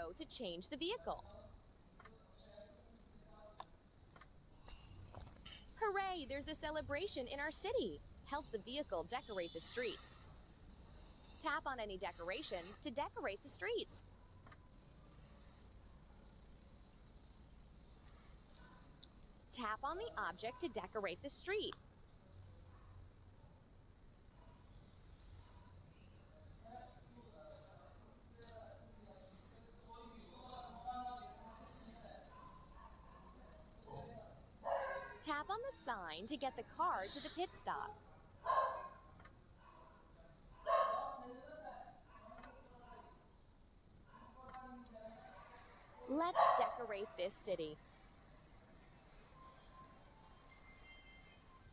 arrow to change the vehicle. Hooray, there's a celebration in our city. Help the vehicle decorate the streets. Tap on any decoration to decorate the streets. Tap on the object to decorate the street. Tap on the sign to get the car to the pit stop. Let's decorate this city.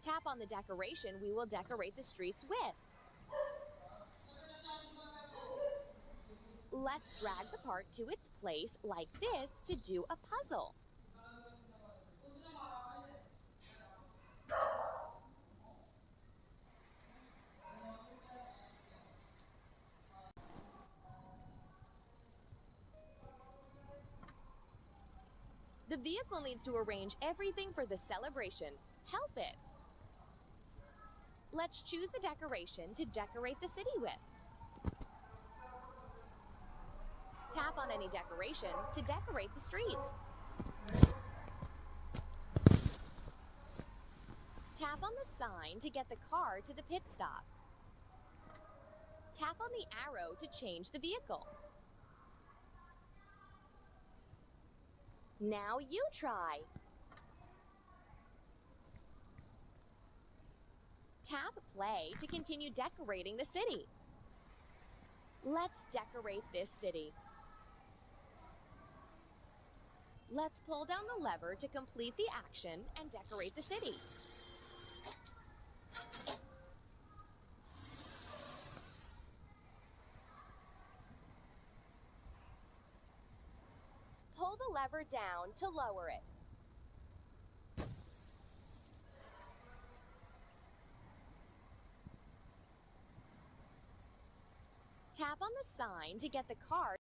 Tap on the decoration we will decorate the streets with. Let's drag the part to its place like this to do a puzzle. The vehicle needs to arrange everything for the celebration. Help it. Let's choose the decoration to decorate the city with. Tap on any decoration to decorate the streets. Tap on the sign to get the car to the pit stop. Tap on the arrow to change the vehicle. Now you try. Tap play to continue decorating the city. Let's decorate this city. Let's pull down the lever to complete the action and decorate the city. Pull the lever down to lower it. Tap on the sign to get the car